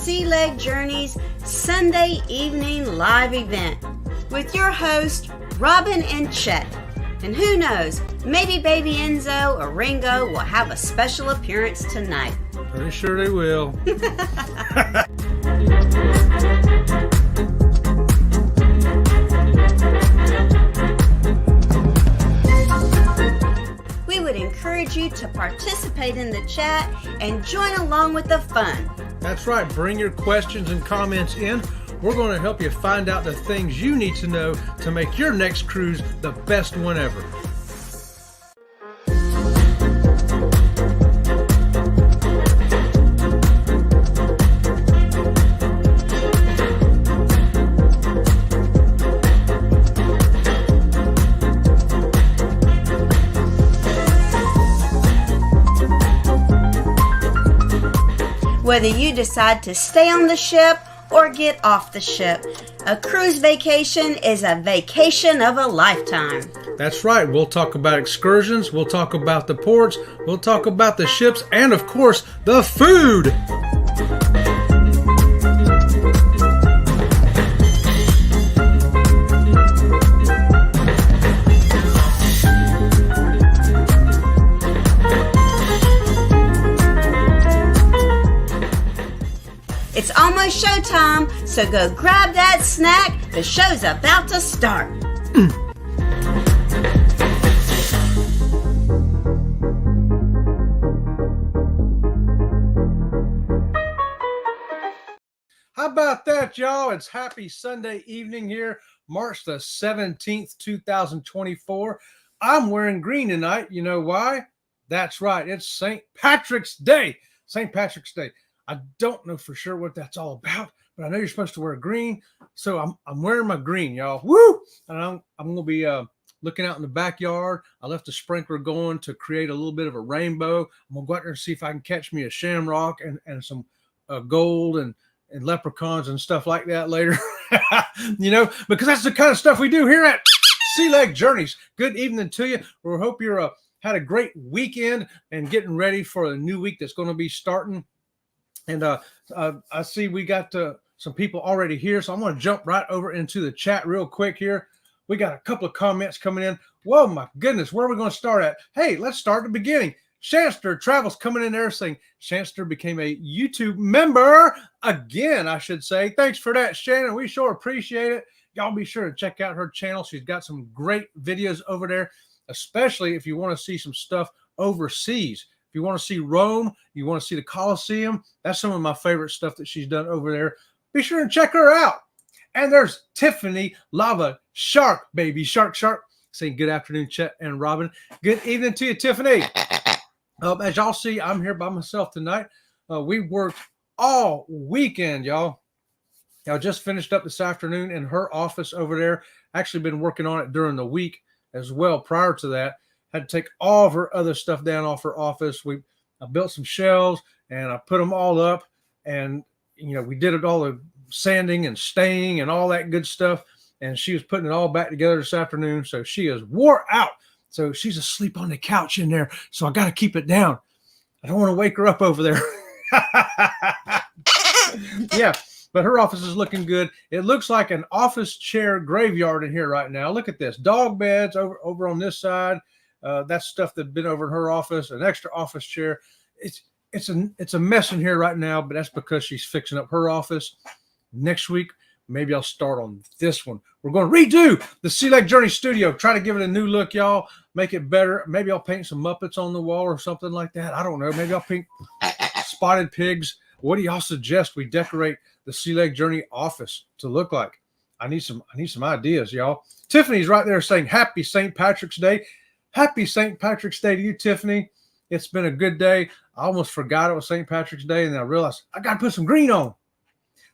Sea Leg Journey's Sunday evening live event with your host, Robin and Chet. And who knows, maybe baby Enzo or Ringo will have a special appearance tonight. Pretty sure they will. We would encourage you to participate in the chat and join along with the fun. That's right. Bring your questions and comments in. We're going to help you find out the things you need to know to make your next cruise the best one ever. Whether you decide to stay on the ship or get off the ship, a cruise vacation is a vacation of a lifetime. That's right. We'll talk about excursions, we'll talk about the ports, we'll talk about the ships, and of course, the food. It's almost showtime, so go grab that snack. The show's about to start. How about that, y'all? It's happy Sunday evening here, March the 17th, 2024. I'm wearing green tonight. You know why? That's right. It's St. Patrick's Day. St. Patrick's Day. I don't know for sure what that's all about, but I know you're supposed to wear green, so I'm wearing my green, y'all. Woo! And I'm going to be looking out in the backyard. I left the sprinkler going to create a little bit of a rainbow. I'm going to go out there and see if I can catch me a shamrock and some gold and leprechauns and stuff like that later. You know, because that's the kind of stuff we do here at Sea Leg Journeys. Good evening to you. We hope you're had a great weekend and getting ready for a new week that's going to be starting. And I see we got some people already here, so I'm going to jump right over into the chat real quick here. We got a couple of comments coming in. Whoa, my goodness, where are we going to start at? Hey, let's start at the beginning. Shanster Travels coming in there saying Shanster became a YouTube member again, I should say. Thanks for that, Shannon. We sure appreciate it. Y'all be sure to check out her channel. She's got some great videos over there, especially if you want to see some stuff overseas. If you want to see Rome, you want to see the Colosseum, that's some of my favorite stuff that she's done over there. Be sure and check her out. And there's Tiffany Lava Shark, baby. Shark, saying good afternoon, Chet and Robin. Good evening to you, Tiffany. As y'all see, I'm here by myself tonight. We worked all weekend, y'all. I just finished up this afternoon in her office over there. Actually been working on it during the week as well prior to that. Had to take all of her other stuff down off her office. I built some shelves and I put them all up, and you know, we did it all the sanding and staining and all that good stuff. And she was putting it all back together this afternoon. So she is wore out. So she's asleep on the couch in there. So I got to keep it down. I don't want to wake her up over there. Yeah, but her office is looking good. It looks like an office chair graveyard in here right now. Look at this. Dog beds over on this side. That's stuff that's been over in her office, an extra office chair. It's a mess in here right now, but that's because she's fixing up her office. Next week, maybe I'll start on this one. We're going to redo the Sea Leg Journey studio, try to give it a new look, y'all, make it better. Maybe I'll paint some Muppets on the wall or something like that. I don't know. Maybe I'll paint spotted pigs. What do y'all suggest we decorate the Sea Leg Journey office to look like? I need some ideas, y'all. Tiffany's right there saying happy St. Patrick's Day. Happy St. Patrick's Day to you, Tiffany. It's been a good day. I almost forgot it was St. Patrick's Day, and then I realized I got to put some green on.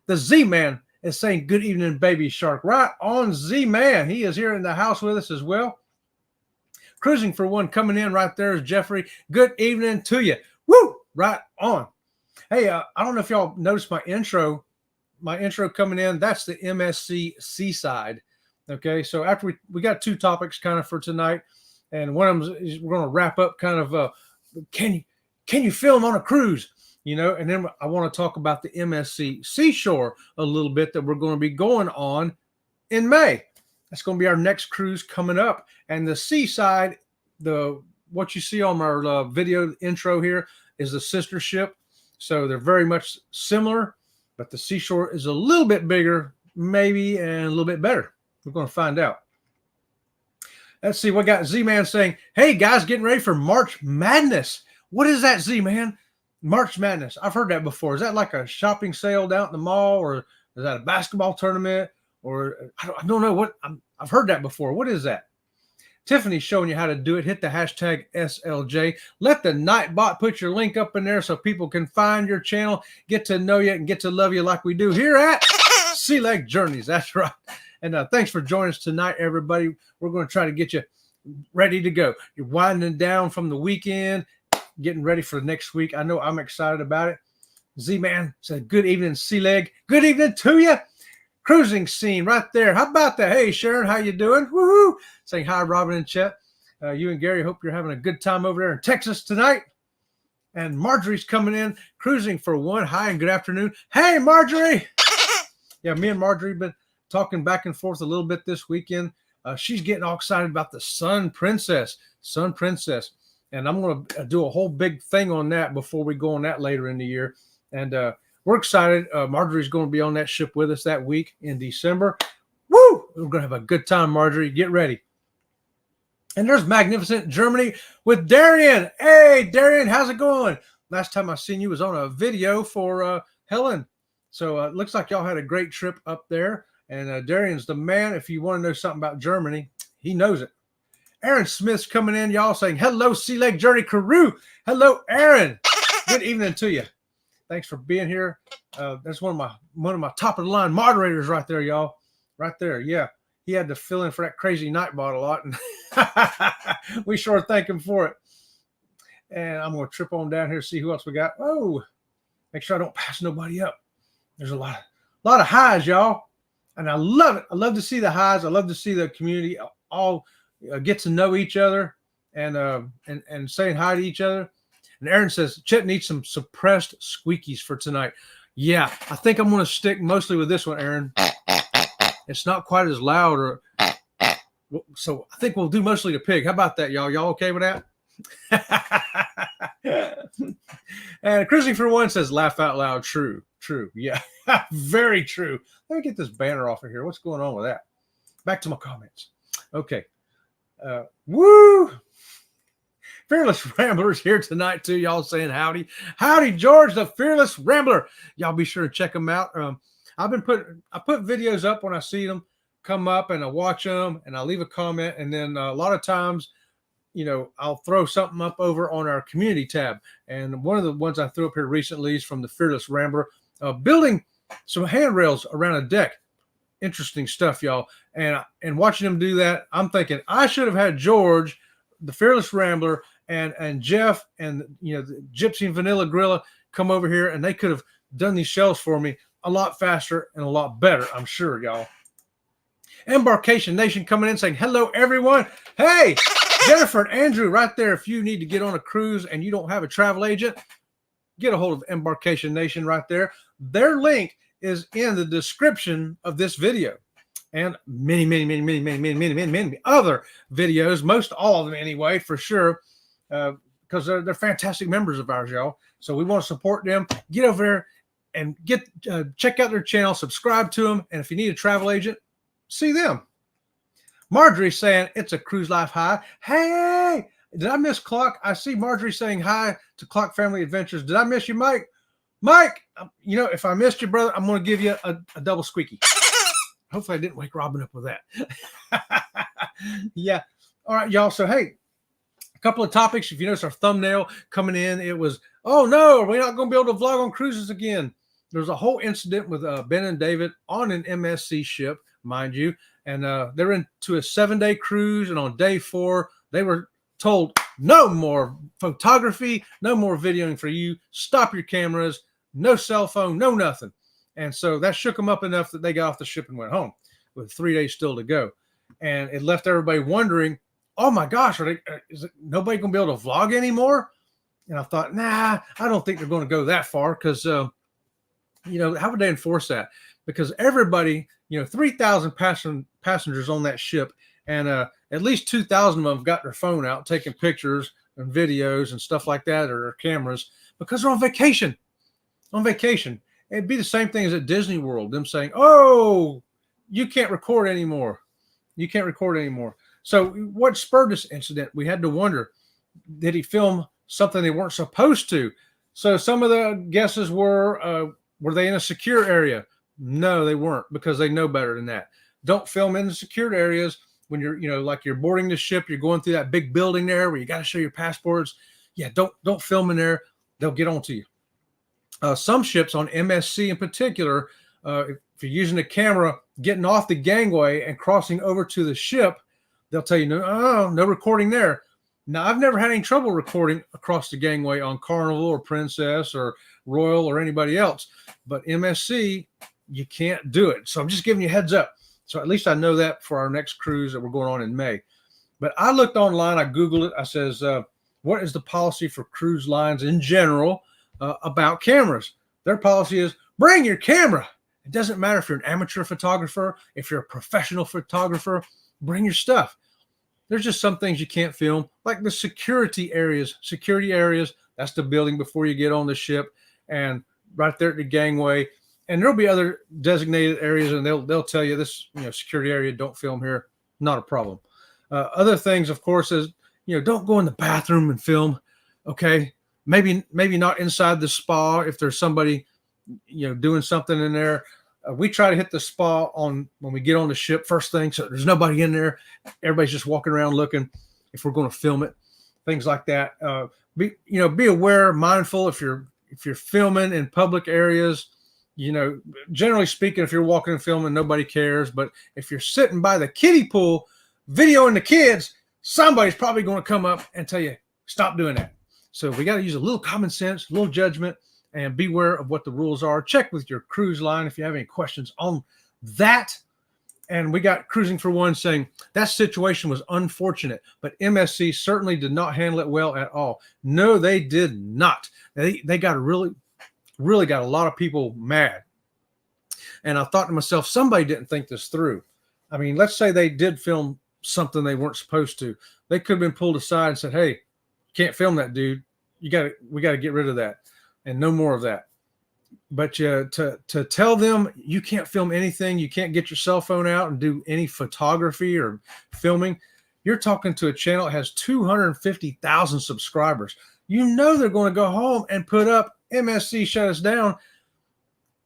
The Z-Man is saying good evening, baby shark. Right on, Z-Man. He is here in the house with us as well. Cruising for one coming in right there is Jeffrey. Good evening to you. Woo! Right on. Hey, I don't know if y'all noticed my intro coming in. That's the MSC Seaside. Okay, so after we got two topics kind of for tonight, and one of them is we're going to wrap up kind of can you film on a cruise? you know, and then I want to talk about the MSC Seashore a little bit that we're going to be going on in May. That's going to be our next cruise coming up. And the seaside, what you see on our video intro here is the sister ship. So they're very much similar, but the Seashore is a little bit bigger, maybe, and a little bit better. We're going to find out. Let's see. We got Z-Man saying, hey, guys, getting ready for March Madness. What is that, Z-Man? March Madness. I've heard that before. Is that like a shopping sale down at the mall, or is that a basketball tournament? Or I don't know what. I've heard that before. What is that? Tiffany's showing you how to do it. Hit the hashtag SLJ. Let the Nightbot put your link up in there so people can find your channel, get to know you, and get to love you like we do here at Sea Leg Journeys. That's right. And thanks for joining us tonight, everybody. We're going to try to get you ready to go. You're winding down from the weekend, getting ready for next week. I know I'm excited about it. Z-Man said, good evening, Sea Leg. Good evening to you. Cruising scene right there. How about that? Hey, Sharon, how you doing? Woohoo! Saying hi, Robin and Chet. You and Gary, hope you're having a good time over there in Texas tonight. And Marjorie's coming in, cruising for one. Hi, and good afternoon. Hey, Marjorie! Yeah, me and Marjorie been talking back and forth a little bit this weekend. She's getting all excited about the Sun Princess. And I'm going to do a whole big thing on that before we go on that later in the year. And we're excited. Marjorie's going to be on that ship with us that week in December. Woo! We're going to have a good time, Marjorie. Get ready. And there's Magnificent Germany with Darian. Hey, Darian, how's it going? Last time I seen you was on a video for Helen. So it looks like y'all had a great trip up there. And Darian's the man. If you want to know something about Germany, he knows it. Aaron Smith's coming in, y'all, saying, hello, Sea Leg Journey crew. Hello, Aaron. Good evening to you. Thanks for being here. That's one of my top of the line moderators right there, y'all. Right there. Yeah. He had to fill in for that crazy Nightbot a lot. And we sure thank him for it. And I'm going to trip on down here, see who else we got. Oh, make sure I don't pass nobody up. There's a lot of highs, y'all. And I love it. I love to see the highs. I love to see the community all get to know each other and saying hi to each other. And Aaron says, Chet needs some suppressed squeakies for tonight. Yeah, I think I'm going to stick mostly with this one, Aaron. It's not quite as loud. So I think we'll do mostly the pig. How about that, y'all? Y'all okay with that? And Cruising for One says, laugh out loud. True. Yeah, very true. Let me get this banner off of here. What's going on with that? Back to my comments. Okay. Woo! Fearless Rambler's here tonight too. Y'all saying howdy. Howdy, George, the Fearless Rambler. Y'all be sure to check him out. I put videos up when I see them come up, and I watch them and I leave a comment. And then a lot of times, you know, I'll throw something up over on our community tab. And one of the ones I threw up here recently is from the Fearless Rambler, building some handrails around a deck. Interesting stuff, y'all. And watching him do that, I'm thinking I should have had George, the Fearless Rambler, and Jeff, and the Gypsy and Vanilla Gorilla come over here, and they could have done these shells for me a lot faster and a lot better, I'm sure, y'all. Embarkation Nation coming in saying, hello, everyone. Hey, Jennifer and Andrew right there. If you need to get on a cruise and you don't have a travel agent, get a hold of Embarkation Nation right there. Their link is in the description of this video, and many other videos, most all of them anyway, for sure, because they're fantastic members of ours, y'all. So we want to support them. Get over there and check out their channel, subscribe to them, and if you need a travel agent, see them. Marjorie saying it's a cruise life high. Hey, did I miss Clock? I see Marjorie saying hi to Clock Family Adventures. Did I miss you, Mike? Mike, if I missed you, brother, I'm going to give you a double squeaky. Hopefully I didn't wake Robin up with that. Yeah. All right, y'all. So, hey, a couple of topics. If you notice our thumbnail coming in, it was, oh, no, we're not going to be able to vlog on cruises again. There's a whole incident with Ben and David on an MSC ship, mind you. And they were into a 7-day cruise. And on day 4, they were told, no more photography, no more videoing for you. Stop your cameras. No cell phone, no nothing. And so that shook them up enough that they got off the ship and went home with 3 days still to go. And it left everybody wondering, oh my gosh, is nobody going to be able to vlog anymore? And I thought, nah, I don't think they're going to go that far because, how would they enforce that? Because everybody, 3,000 passengers on that ship, and at least 2,000 of them got their phone out taking pictures and videos and stuff like that, or their cameras, because they're on vacation. On vacation. It'd be the same thing as at Disney World, them saying, oh, you can't record anymore. You can't record anymore. So what spurred this incident? We had to wonder, did he film something they weren't supposed to? So some of the guesses were they in a secure area? No, they weren't, because they know better than that. Don't film in the secured areas when you're, like you're boarding the ship, you're going through that big building there where you got to show your passports. Yeah, don't film in there. They'll get onto you. Some ships on MSC in particular, if you're using a camera, getting off the gangway and crossing over to the ship, they'll tell you, no recording there. Now, I've never had any trouble recording across the gangway on Carnival or Princess or Royal or anybody else, but MSC, you can't do it. So I'm just giving you a heads up. So at least I know that for our next cruise that we're going on in May. But I looked online, I Googled it. I says, what is the policy for cruise lines in general about cameras? Their policy is bring your camera. It doesn't matter if you're an amateur photographer, if you're a professional photographer, bring your stuff. There's just some things you can't film, like the security areas. Security areas, that's the building before you get on the ship, and right there at the gangway. And there'll be other designated areas, and they'll tell you this, security area, don't film here. Not a problem. Other things, of course, is don't go in the bathroom and film. Okay, maybe not inside the spa if there's somebody doing something in there. We try to hit the spa when we get on the ship first thing, so there's nobody in there. Everybody's just walking around looking if we're going to film it, things like that. Be aware, mindful if you're filming in public areas. Generally speaking, if you're walking and filming, nobody cares. But if you're sitting by the kiddie pool videoing the kids, somebody's probably going to come up and tell you, stop doing that. So we got to use a little common sense, a little judgment, and beware of what the rules are. Check with your cruise line if you have any questions on that. And we got Cruising for One saying that situation was unfortunate, but MSC certainly did not handle it well at all. No, they did not. They got really got a lot of people mad. And I thought to myself, somebody didn't think this through. I mean, let's say they did film something they weren't supposed to. They could have been pulled aside and said, hey, can't film that, dude. We got to get rid of that and no more of that. But to tell them you can't film anything, you can't get your cell phone out and do any photography or filming. You're talking to a channel that has 250,000 subscribers. They're going to go home and put up MSC shut us down.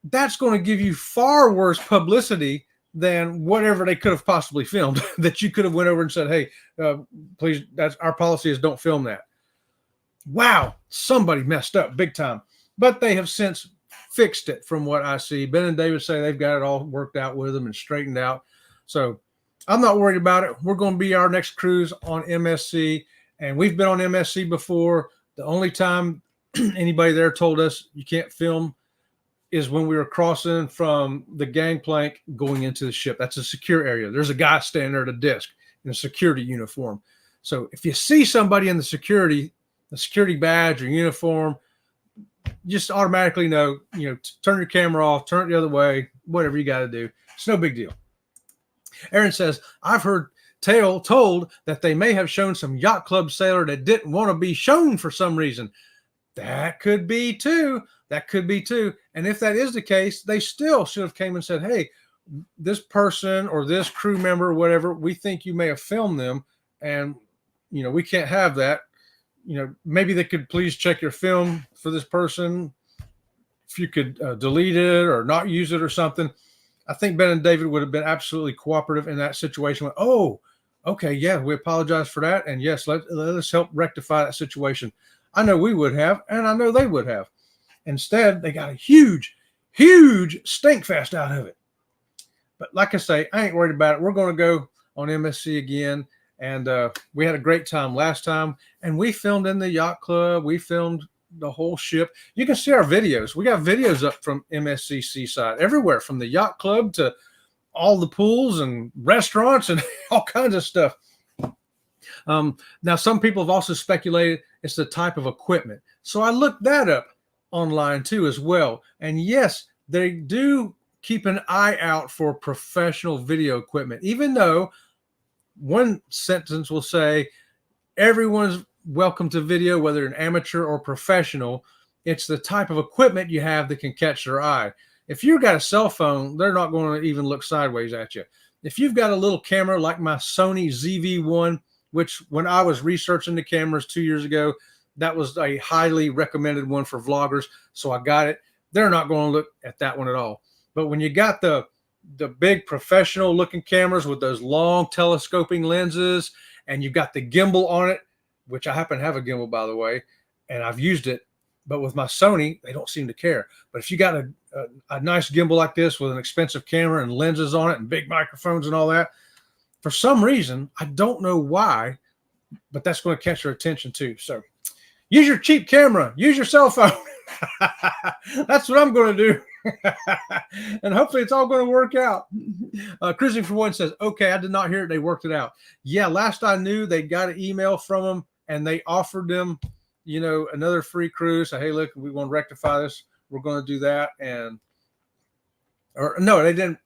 That's going to give you far worse publicity than whatever they could have possibly filmed that you could have went over and said, hey, please, that's our policy is don't film that. Wow, somebody messed up big time. But they have since fixed it from what I see. Ben and David say they've got it all worked out with them and straightened out. So I'm not worried about it. We're going to be our next cruise on MSC, and we've been on MSC before. The only time anybody there told us you can't film is when we were crossing from the gangplank going into the ship. That's a secure area. There's a guy standing there at a desk in a security uniform. So if you see somebody in the security badge or uniform, just automatically know, turn your camera off, turn it the other way, whatever you got to do. It's no big deal. Aaron says, I've heard told that they may have shown some yacht club sailor that didn't want to be shown for some reason. That could be too. And if that is the case, they still should have came and said, hey, this person or this crew member or whatever, we think you may have filmed them, and we can't have that. Maybe they could please check your film for this person. If you could delete it or not use it or something. I think Ben and David would have been absolutely cooperative in that situation. Oh, okay, yeah, we apologize for that. And yes, let us help rectify that situation. I know we would have, and I know they would have. Instead, they got a huge stink fest out of it. But like I say, I ain't worried about it. We're going to go on MSC again. And we had a great time last time. And we filmed in the yacht club. We filmed the whole ship. You can see our videos. We got videos up from MSC Seaside everywhere, from the yacht club to all the pools and restaurants and all kinds of stuff. Now, some people have also speculated it's the type of equipment. So I looked that up online too as well. And yes, they do keep an eye out for professional video equipment, even though one sentence will say everyone's welcome to video, whether an amateur or professional. It's the type of equipment you have that can catch their eye. If you've got a cell phone, they're not going to even look sideways at you. If you've got a little camera like my Sony ZV-1, which when I was researching the cameras 2 years ago, that was a highly recommended one for vloggers. So I got it. They're not going to look at that one at all. But when you got the big professional looking cameras with those long telescoping lenses, and you've got the gimbal on it, which I happen to have a gimbal, by the way, and I've used it. But with my Sony, they don't seem to care. But if you got a nice gimbal like this with an expensive camera and lenses on it and big microphones and all that, for some reason, I don't know why, but that's going to catch your attention too. So use your cheap camera. Use your cell phone. That's what I'm going to do. And hopefully it's all going to work out. Cruising for One says, okay, I did not hear it. They worked it out. Yeah, last I knew, they got an email from them and they offered them, you know, another free cruise. So, hey, look, we want to rectify this. We're going to do that. And, or no, they didn't.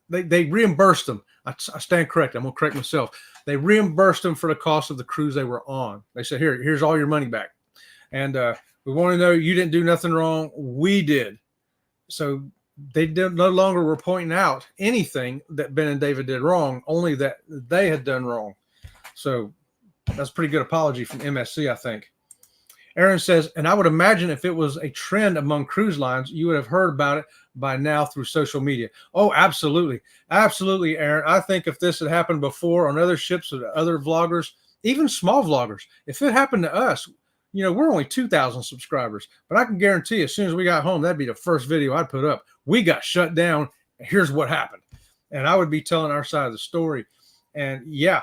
They reimbursed them. I stand corrected. I'm going to correct myself. They reimbursed them for the cost of the cruise they were on. They said, here's all your money back. And we want to know you didn't do nothing wrong. We did. So they no longer were pointing out anything that Ben and David did wrong, only that they had done wrong. So that's a pretty good apology from MSC, I think. Aaron says, and I would imagine if it was a trend among cruise lines, you would have heard about it by now through social media. Oh, absolutely. Absolutely, Aaron. I think if this had happened before on other ships with other vloggers, even small vloggers, if it happened to us, you know, we're only 2,000 subscribers, but I can guarantee as soon as we got home, that'd be the first video I'd put up. We got shut down. Here's what happened. And I would be telling our side of the story. And yeah,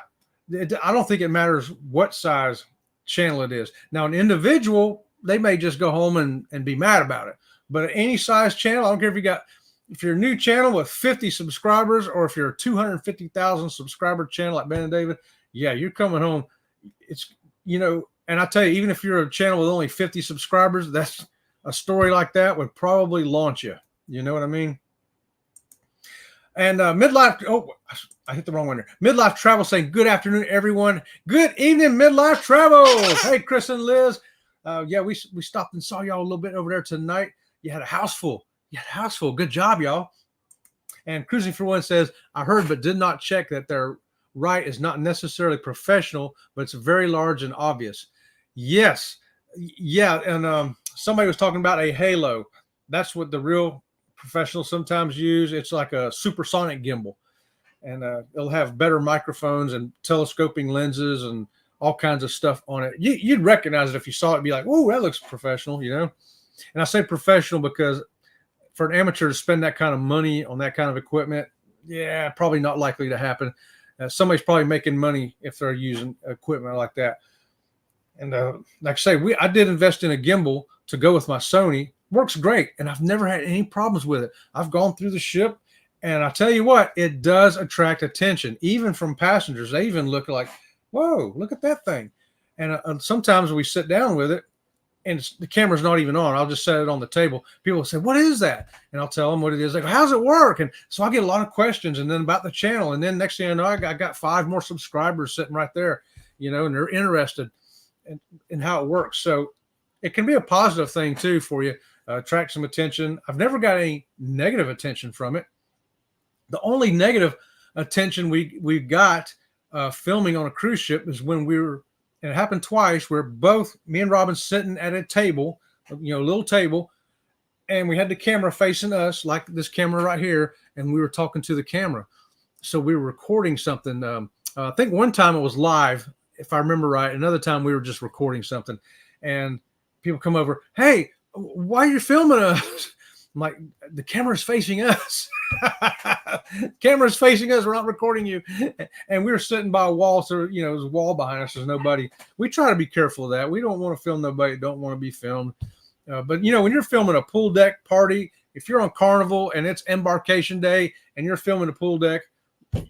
I don't think it matters what size channel it is. Now, an individual, they may just go home and be mad about it. But any size channel, I don't care if you're a new channel with 50 subscribers or if you're a 250,000 subscriber channel like Ben and David, yeah, you're coming home. It's, you know, and I tell you, even if you're a channel with only 50 subscribers, that's a story like that would probably launch you. You know what I mean? And Midlife, oh, I hit the wrong one here. Midlife Travel saying, good afternoon, everyone. Good evening, Midlife Travel. Hey, Chris and Liz. Yeah, we stopped and saw y'all a little bit over there tonight. You had a house full. Good job, y'all. And Cruising for One says, I heard but did not check that their right is not necessarily professional, but it's very large and obvious. Yes. Yeah. And somebody was talking about a halo. That's what the real professionals sometimes use. It's like a supersonic gimbal. And it'll have better microphones and telescoping lenses and all kinds of stuff on it. You'd recognize it if you saw it, be like, "Whoa, that looks professional," you know. And I say professional because for an amateur to spend that kind of money on that kind of equipment, yeah, probably not likely to happen. Somebody's probably making money if they're using equipment like that. And like I say, I did invest in a gimbal to go with my Sony. Works great, and I've never had any problems with it. I've gone through the ship, and I tell you what, it does attract attention, even from passengers. They even look like, whoa, look at that thing. And sometimes we sit down with it, and the camera's not even on. I'll just set it on the table. People say, what is that? And I'll tell them what it is. Like, how's it work? And so I get a lot of questions, and then about the channel. And then next thing I know, I got 5 more subscribers sitting right there, you know, and they're interested in how it works. So it can be a positive thing, too, for you. Attract some attention. I've never got any negative attention from it. The only negative attention we got filming on a cruise ship is when we were, and it happened twice, where both me and Robin sitting at a table, you know, a little table, and we had the camera facing us, like this camera right here, and we were talking to the camera. So we were recording something. I think one time it was live, if I remember right. Another time we were just recording something, and people come over, hey, why are you filming us? I'm like, the camera's facing us. Camera's facing us. We're not recording you. And we were sitting by a wall. So, you know, there's a wall behind us. There's nobody. We try to be careful of that. We don't want to film nobody. Don't want to be filmed. But, you know, when you're filming a pool deck party, if you're on Carnival and it's Embarkation Day and you're filming a pool deck,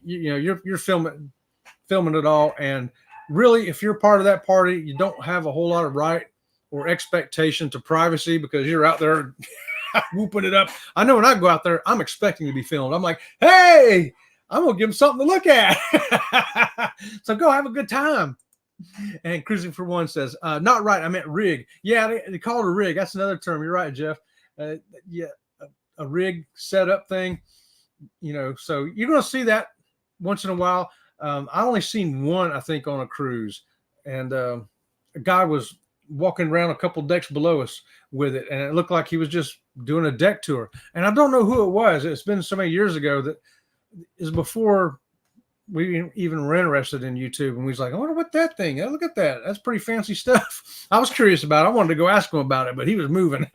you know, you're filming it all. And really, if you're part of that party, you don't have a whole lot of right or expectation to privacy because you're out there whooping it up. I know when I go out there, I'm expecting to be filmed. I'm like, hey, I'm going to give them something to look at. So go have a good time. And Cruising for One says, not right. I meant rig. Yeah, they call it a rig. That's another term. You're right, Jeff. Yeah, a rig setup thing. So you're going to see that once in a while. I only seen one, I think, on a cruise. And a guy was walking around a couple decks below us with it. And it looked like he was just doing a deck tour. And I don't know who it was. It's been so many years ago that is before we even were interested in YouTube, and we was like, I wonder what that thing is. Look at that. That's pretty fancy stuff. I was curious about it. I wanted to go ask him about it, but he was moving.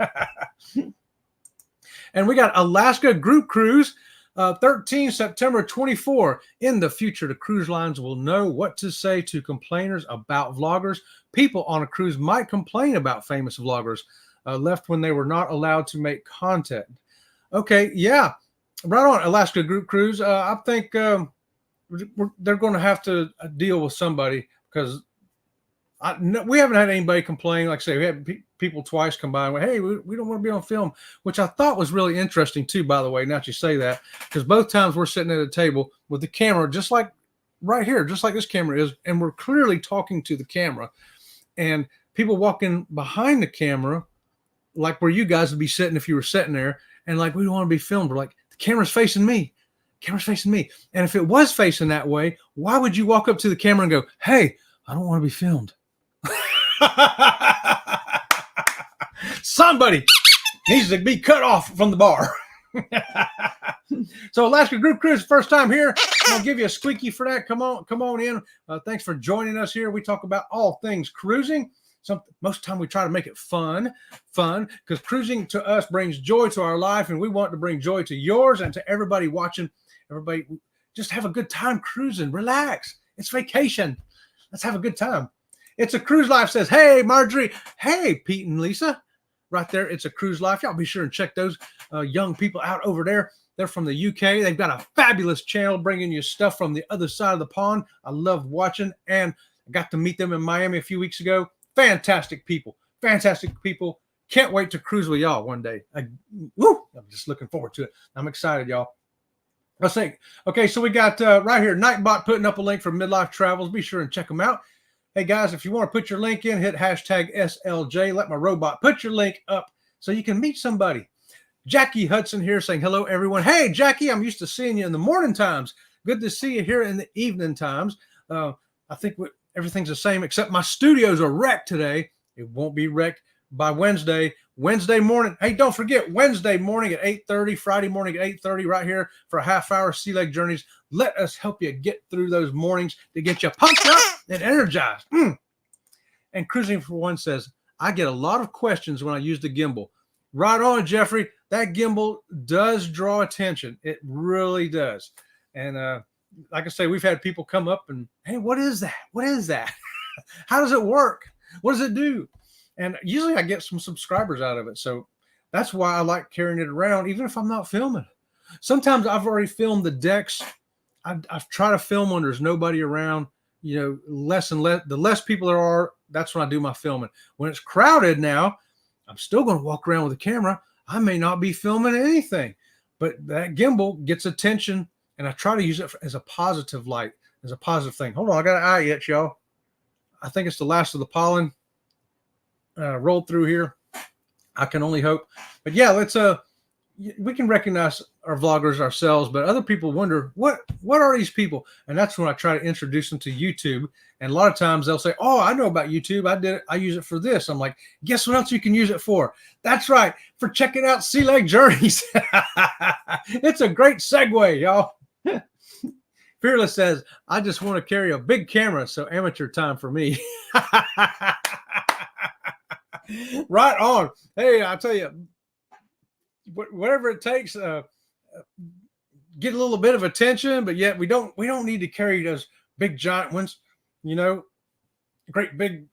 And we got Alaska Group Cruise, 13 September 24. In the future, the cruise lines will know what to say to complainers about vloggers. People on a cruise might complain about famous vloggers left when they were not allowed to make content. Okay, yeah, right on, Alaska Group Cruise. I think they're going to have to deal with somebody because we haven't had anybody complain. Like I say, we had people twice come by and went, hey, we don't want to be on film, which I thought was really interesting too, by the way, now that you say that, because both times we're sitting at a table with the camera, just like right here, just like this camera is, and we're clearly talking to the camera, and people walking behind the camera, like where you guys would be sitting if you were sitting there, and like, we don't want to be filmed. We're like, the camera's facing me. Camera's facing me. And if it was facing that way, why would you walk up to the camera and go, hey, I don't want to be filmed? Somebody needs to be cut off from the bar. So Alaska Group Cruise, first time here. I'll give you a squeaky for that. Come on in. Thanks for joining us here. We talk about all things cruising. Most of the time we try to make it fun, because cruising to us brings joy to our life, and we want to bring joy to yours and to everybody watching. Everybody, just have a good time cruising. Relax. It's vacation. Let's have a good time. It's a Cruise Life says, hey, Marjorie. Hey, Pete and Lisa. Right there, it's a Cruise Life. Y'all be sure and check those young people out over there. They're from the UK. They've got a fabulous channel bringing you stuff from the other side of the pond. I love watching, and I got to meet them in Miami a few weeks ago. Fantastic people. Fantastic people. Can't wait to cruise with y'all one day. I'm just looking forward to it. I'm excited, y'all. Let's think. Okay, so we got right here, Nightbot putting up a link for Midlife Travels. Be sure and check them out. Hey, guys, if you want to put your link in, hit hashtag SLJ. Let my robot put your link up so you can meet somebody. Jackie Hudson here saying, hello, everyone. Hey, Jackie, I'm used to seeing you in the morning times. Good to see you here in the evening times. I think everything's the same, except my studios are wrecked today. It won't be wrecked by Wednesday morning. Hey, don't forget, Wednesday morning at 8:30, Friday morning at 8:30, right here for a half hour Sea Lake Journeys. Let us help you get through those mornings to get you pumped up and energized. And Cruising for One says, I get a lot of questions when I use the gimbal. Right on, Jeffrey. That gimbal does draw attention. It really does. And like I say, we've had people come up and, hey, what is that? What is that? How does it work? What does it do? And usually I get some subscribers out of it. So that's why I like carrying it around, even if I'm not filming. Sometimes I've already filmed the decks. I've tried to film when there's nobody around, less and less. The less people there are, that's when I do my filming. When it's crowded now, I'm still going to walk around with a camera. I may not be filming anything, but that gimbal gets attention, and I try to use it as a positive light, as a positive thing. Hold on, I got an eye itch, y'all. I think it's the last of the pollen rolled through here. I can only hope. But yeah, we can recognize our vloggers ourselves, but other people wonder, what are these people? And that's when I try to introduce them to YouTube. And a lot of times they'll say, oh, I know about YouTube. I did it. I use it for this. I'm like, guess what else you can use it for? That's right, for checking out Sea Lake Journeys. It's a great segue, y'all. Fearless says, I just want to carry a big camera, so amateur time for me. Right on. Hey, I'll tell you, whatever it takes, get a little bit of attention, but yet we don't need to carry those big giant ones, great big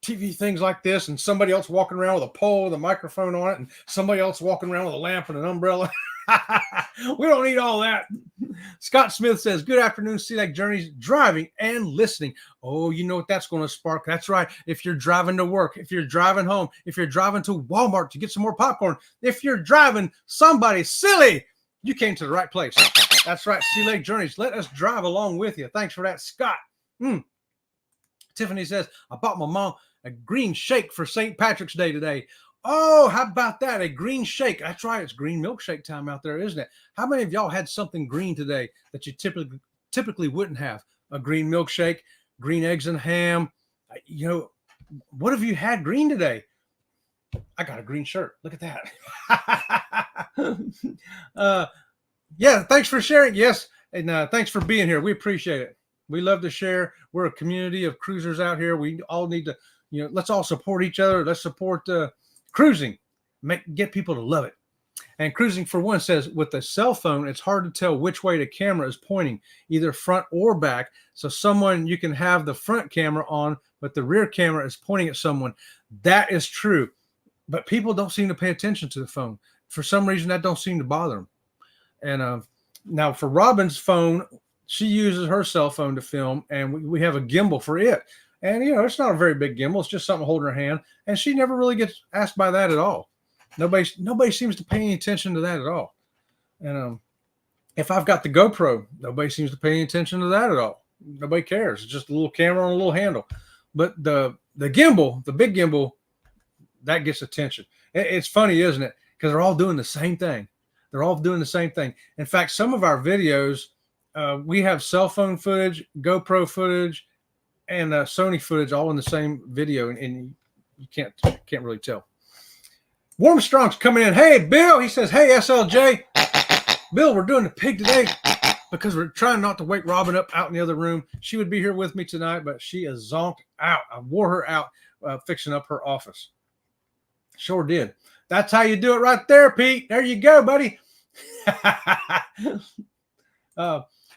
TV things like this, and somebody else walking around with a pole with a microphone on it, and somebody else walking around with a lamp and an umbrella. We don't need all that. Scott Smith says, good afternoon, Sea Lake Journeys, driving and listening. Oh, you know what that's going to spark. That's right. If you're driving to work, if you're driving home, if you're driving to Walmart to get some more popcorn, if you're driving somebody silly, you came to the right place. That's right, Sea Lake Journeys. Let us drive along with you. Thanks for that, Scott. Tiffany says, I bought my mom a green shake for St. Patrick's Day today. Oh, how about that? A green shake. That's right. It's green milkshake time out there, isn't it? How many of y'all had something green today that you typically wouldn't have? A green milkshake, green eggs and ham. You know, what have you had green today? I got a green shirt. Look at that. Yeah, thanks for sharing. Yes, and thanks for being here. We appreciate it. We love to share. We're a community of cruisers out here. We all need to, let's all support each other. Let's support cruising. Get people to love it. And Cruising for One says, with a cell phone, it's hard to tell which way the camera is pointing, either front or back. So you can have the front camera on, but the rear camera is pointing at someone. That is true. But people don't seem to pay attention to the phone. For some reason, that don't seem to bother them. And now for Robin's phone, she uses her cell phone to film, and we have a gimbal for it. And, it's not a very big gimbal. It's just something holding her hand. And she never really gets asked by that at all. Nobody seems to pay any attention to that at all. And if I've got the GoPro, nobody seems to pay any attention to that at all. Nobody cares. It's just a little camera on a little handle. But the gimbal, the big gimbal, that gets attention. It's funny, isn't it? Because they're all doing the same thing. They're all doing the same thing. In fact, some of our videos, we have cell phone footage, GoPro footage, and Sony footage all in the same video, and you can't really tell. Warmstrong's coming in. Hey, Bill. He says, hey, SLJ. Bill, we're doing the pig today because we're trying not to wake Robin up out in the other room. She would be here with me tonight, but she is zonked out. I wore her out fixing up her office. Sure did. That's how you do it right there, Pete. There you go, buddy.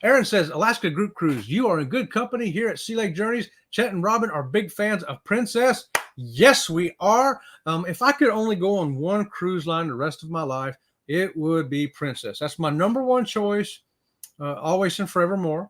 Aaron says, Alaska Group Cruise, you are in good company here at Sea Lake Journeys. Chet and Robin are big fans of Princess. Yes, we are. If I could only go on one cruise line the rest of my life, it would be Princess. That's my number one choice, always and forevermore.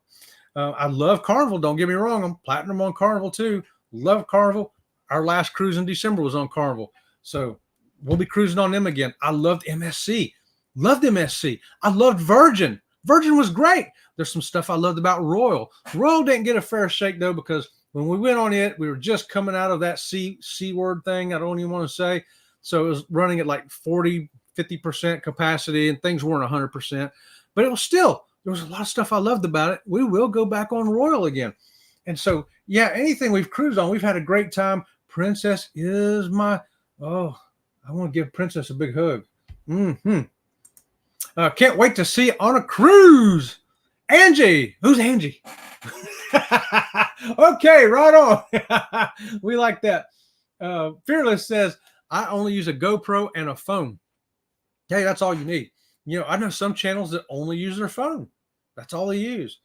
I love Carnival. Don't get me wrong. I'm platinum on Carnival too. Love Carnival. Our last cruise in December was on Carnival. So we'll be cruising on them again. I loved MSC. Loved MSC. I loved Virgin. Virgin was great. There's some stuff I loved about Royal. Royal didn't get a fair shake though, because when we went on it, we were just coming out of that C word thing. I don't even want to say. So it was running at like 50% capacity, and things weren't 100%, but it was still, there was a lot of stuff I loved about it. We will go back on Royal again. And so, yeah, anything we've cruised on, we've had a great time. Princess is I want to give Princess a big hug. Can't wait to see it on a cruise. Angie. Who's Angie? Okay, right on. We like that. Fearless says, I only use a GoPro and a phone. Hey, that's all you need. I know some channels that only use their phone. That's all they use.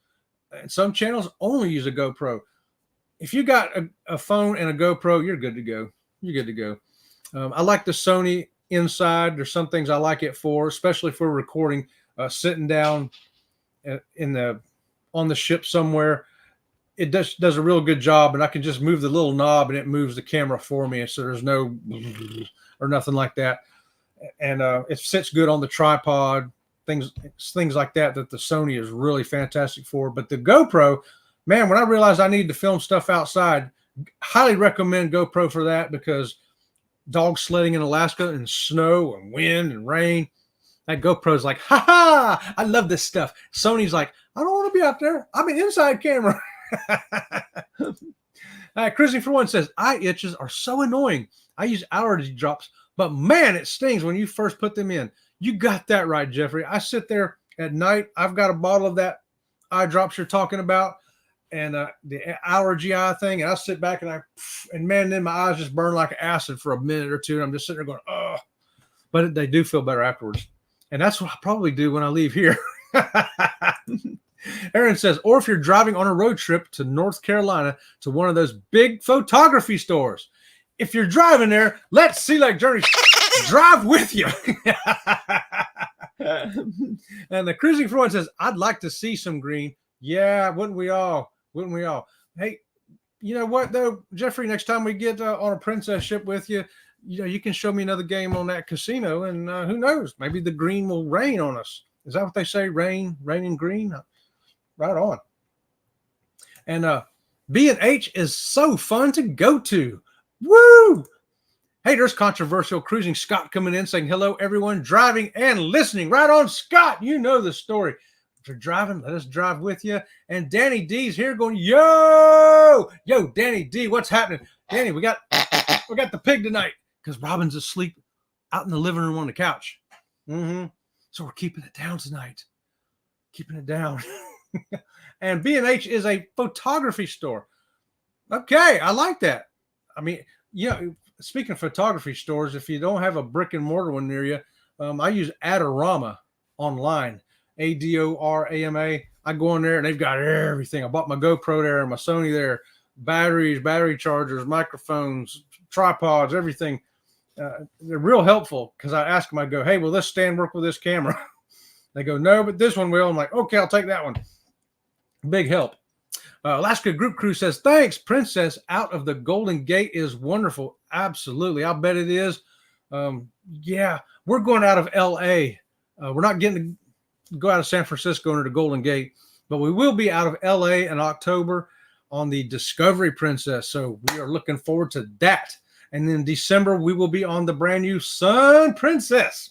And some channels only use a GoPro. If you got a phone and a GoPro, you're good to go. You're good to go. I like the Sony inside. There's some things I like it for, especially for recording, sitting down on the ship somewhere. It does a real good job, and I can just move the little knob and it moves the camera for me. So there's no or nothing like that. And it sits good on the tripod, things like that the Sony is really fantastic for. But the GoPro, man, when I realized I needed to film stuff outside, highly recommend GoPro for that, because dog sledding in Alaska and snow and wind and rain, that GoPro is like, ha, I love this stuff. Sony's like, I don't want to be out there. I'm an inside camera. Cruising for One says, eye itches are so annoying. I use allergy drops, but man, it stings when you first put them in. You got that right, Jeffrey. I sit there at night. I've got a bottle of that eye drops you're talking about, and the allergy eye thing. And I sit back and man, then my eyes just burn like acid for a minute or two. And I'm just sitting there going, oh, but they do feel better afterwards. And that's what I probably do when I leave here. Aaron says, or if you're driving on a road trip to North Carolina to one of those big photography stores. If you're driving there, let Sea Lake Journeys drive with you. And the Cruising for One says, I'd like to see some green. Yeah, wouldn't we all? Wouldn't we all? Hey, you know what, though, Jeffrey, next time we get on a princess ship with you, you can show me another game on that casino, and who knows, maybe the green will rain on us. Is that what they say? Rain and green? Right on. And B&H is so fun to go to. Woo! Hey, there's controversial cruising Scott coming in saying, hello, everyone driving and listening. Right on, Scott. You know the story. If you're driving, let us drive with you. And Danny D's here going, yo, Danny D, what's happening? Danny, we got the pig tonight because Robin's asleep out in the living room on the couch. So we're keeping it down tonight. Keeping it down. And B&H is a photography store. Okay, I like that. I mean, speaking of photography stores, if you don't have a brick and mortar one near you, I use Adorama online, Adorama. I go in there and they've got everything. I bought my GoPro there and my Sony there, batteries, battery chargers, microphones, tripods, everything. They're real helpful because I ask them, I go, hey, will this stand work with this camera? They go, no, but this one will. I'm like, okay, I'll take that one. Big help. Alaska Group Crew says, thanks, Princess out of the Golden Gate is wonderful. Absolutely. I'll bet it is. Yeah, we're going out of L.A. We're not getting to go out of San Francisco into the Golden Gate, but we will be out of L.A. in October on the Discovery Princess. So we are looking forward to that. And then December, we will be on the brand new Sun Princess.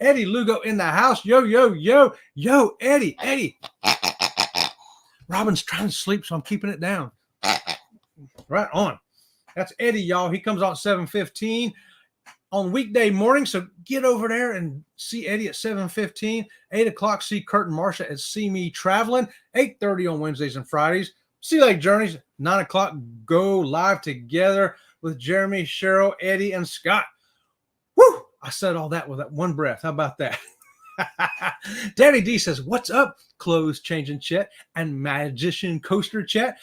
Eddie Lugo in the house. Yo, Eddie. Robin's trying to sleep, so I'm keeping it down. Right on. That's Eddie, y'all. He comes out at 7:15 on weekday morning, so get over there and see Eddie at 7:15. 8 o'clock, see Kurt and Marsha at See Me Traveling. 8:30 on Wednesdays and Fridays. Sea Lake Journeys. 9 o'clock, go live together with Jeremy, Cheryl, Eddie, and Scott. Woo! I said all that with that one breath. How about that? Danny D says, what's up, clothes changing Chet and magician coaster Chet?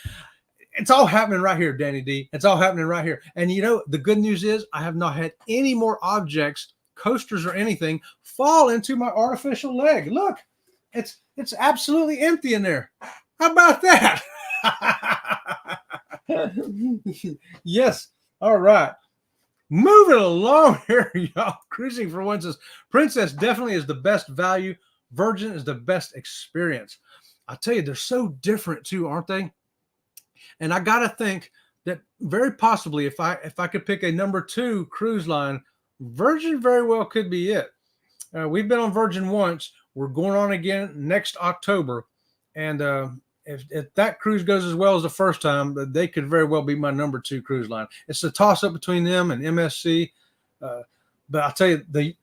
It's all happening right here, Danny D. It's all happening right here. And the good news is I have not had any more objects, coasters or anything, fall into my artificial leg. Look, it's absolutely empty in there. How about that? Yes. All right. Moving along here, y'all. Cruising for One says, Princess definitely is the best value. Virgin is the best experience. I tell you, they're so different too, aren't they? And I got to think that very possibly if I could pick a number 2 cruise line, Virgin very well could be it. We've been on Virgin once. We're going on again next October. And if that cruise goes as well as the first time, they could very well be my number 2 cruise line. It's a toss-up between them and MSC. But I'll tell you, the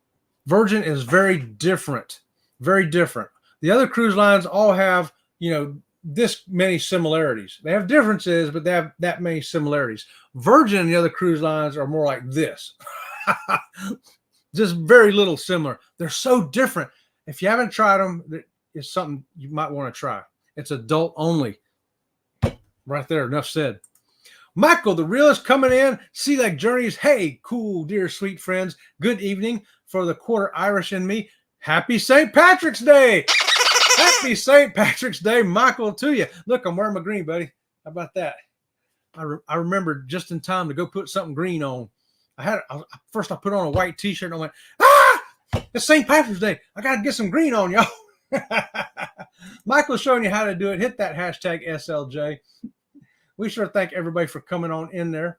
Virgin is very different. Very different. The other cruise lines all have, this many similarities. They have differences, but they have that many similarities. Virgin and the other cruise lines are more like this. Just very little similar. They're so different. If you haven't tried them, it's something you might want to try. It's adult only. Right there, enough said. Michael, the realist, coming in. Sea Lake Journeys. Hey, cool, dear, sweet friends. Good evening for the quarter Irish in me. Happy St. Patrick's Day. Happy St. Patrick's Day, Michael, to you. Look, I'm wearing my green, buddy. How about that? I remember just in time to go put something green on. First I put on a white t-shirt and I went, it's St. Patrick's Day. I got to get some green on, y'all. Michael's showing you how to do it. Hit that hashtag SLJ. We sure thank everybody for coming on in there.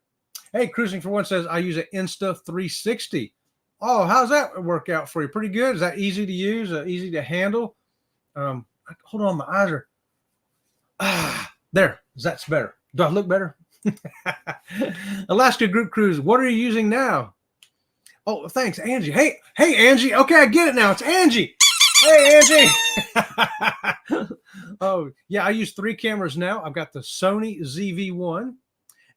Hey, Cruising for One says, I use an Insta360. Oh, how's that work out for you? Pretty good. Is that easy to use? Easy to handle? Hold on, my eyes are there. That's better. Do I look better? Alaska Group Cruise. What are you using now? Oh, thanks, Angie. Hey, Angie. Okay, I get it now. It's Angie. Hey, Angie. Oh, yeah, I use 3 cameras now. I've got the Sony ZV-1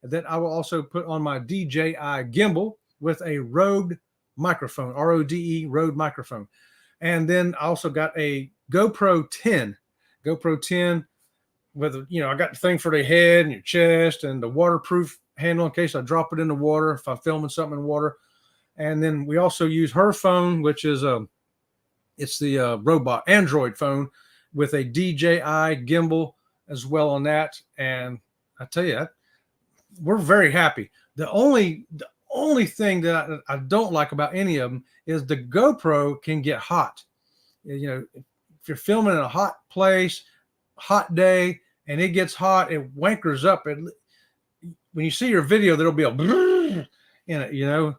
that I will also put on my DJI gimbal with a Rode microphone, RODE, Rode microphone. And then I also got a GoPro 10 with, I got the thing for the head and your chest and the waterproof handle in case I drop it in the water if I'm filming something in water. And then we also use her phone, which is It's the robot Android phone with a DJI gimbal as well on that. And I tell you, we're very happy. The only thing that I don't like about any of them is the GoPro can get hot. You know, if you're filming in a hot place, hot day, and it gets hot, it wankers up. When you see your video, there'll be a in it, you know.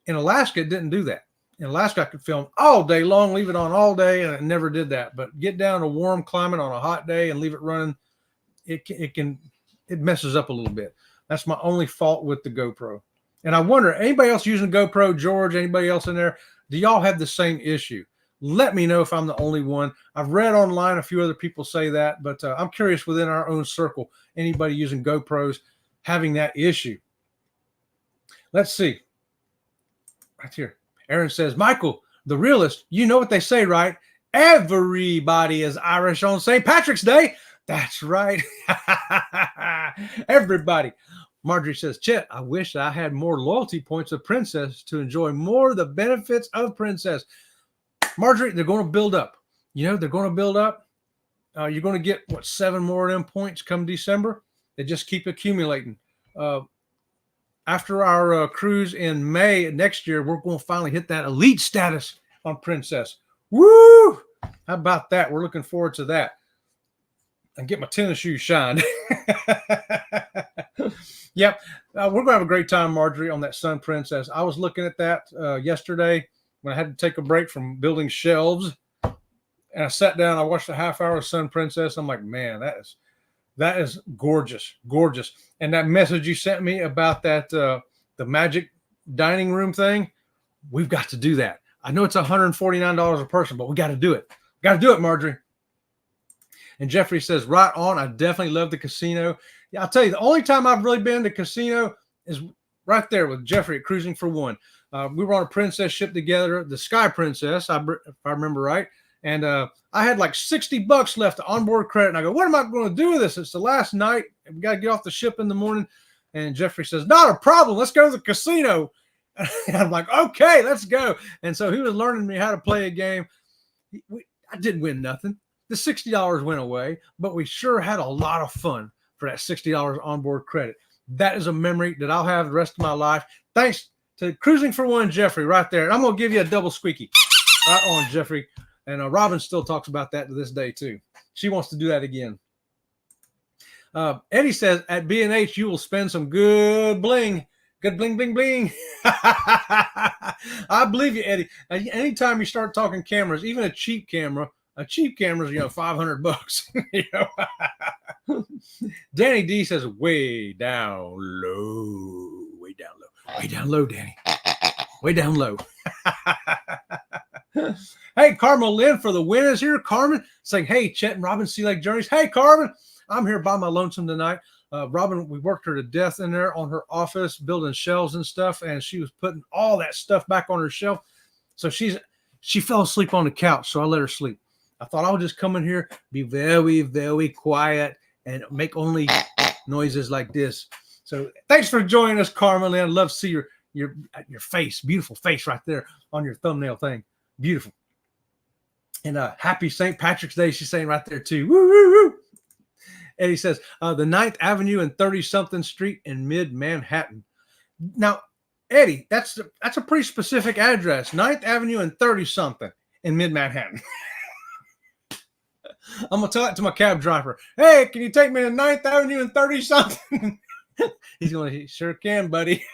In Alaska, it didn't do that. In Alaska, I could film all day long, leave it on all day, and it never did that. But get down to warm climate on a hot day and leave it running, it messes up a little bit. That's my only fault with the GoPro. And I wonder, anybody else using GoPro, George, anybody else in there, do y'all have the same issue? Let me know if I'm the only one. I've read online a few other people say that, but I'm curious within our own circle, anybody using GoPros having that issue. Let's see. Right here. Aaron says, Michael, the realist, you know what they say, right? Everybody is Irish on St. Patrick's Day. That's right. Everybody. Marjorie says, Chet, I wish I had more loyalty points of Princess to enjoy more of the benefits of Princess. Marjorie, they're going to build up. You know, they're going to build up. You're going to get, 7 more of them points come December. They just keep accumulating. After our cruise in May next year, we're going to finally hit that elite status on Princess. Woo! How about that? We're looking forward to that. And get my tennis shoes shined. Yep. We're going to have a great time, Marjorie, on that Sun Princess. I was looking at that yesterday when I had to take a break from building shelves. And I sat down, I watched a half hour of Sun Princess. I'm like, man, that is gorgeous, gorgeous. And that message you sent me about that, the magic dining room thing, we've got to do that. I know it's $149 a person, but we got to do it. Got to do it, Marjorie. And Jeffrey says, right on. I definitely love the casino. Yeah, I'll tell you, the only time I've really been to casino is right there with Jeffrey at Cruising for One. We were on a Princess ship together, the Sky Princess, if I remember right. And I had like $60 left to onboard credit. And I go, what am I going to do with this? It's the last night. We got to get off the ship in the morning. And Jeffrey says, not a problem. Let's go to the casino. And I'm like, okay, let's go. And so he was learning me how to play a game. I didn't win nothing. The $60 went away, but we sure had a lot of fun for that $60 onboard credit. That is a memory that I'll have the rest of my life. Thanks to Cruising for One, Jeffrey, right there. And I'm going to give you a double squeaky. Right on, Jeffrey. And Robin still talks about that to this day, too. She wants to do that again. Eddie says, at B&H, you will spend some good bling. Good bling, bling, bling. I believe you, Eddie. Anytime you start talking cameras, even a cheap camera is, $500. You know? Danny D says, way down low. Way down low. Way down low, Danny. Way down low. Hey, Carmen Lynn for the win is here. Carmen saying, hey, Chet and Robin, Sea Lake Journeys. Hey, Carmen, I'm here by my lonesome tonight. Robin, we worked her to death in there on her office, building shelves and stuff, and she was putting all that stuff back on her shelf. So she fell asleep on the couch, so I let her sleep. I thought I would just come in here, be very, very quiet, and make only noises like this. So thanks for joining us, Carmen Lynn. Love to see your face, beautiful face right there on your thumbnail thing. Beautiful. And happy St. Patrick's Day, she's saying right there too. Woo, woo, woo. Eddie says, the 9th Avenue and 30-something Street in mid-Manhattan. Now, Eddie, that's a pretty specific address. 9th Avenue and 30-something in mid-Manhattan. I'm going to tell it to my cab driver. Hey, can you take me to 9th Avenue and 30-something? He's going to, sure can, buddy.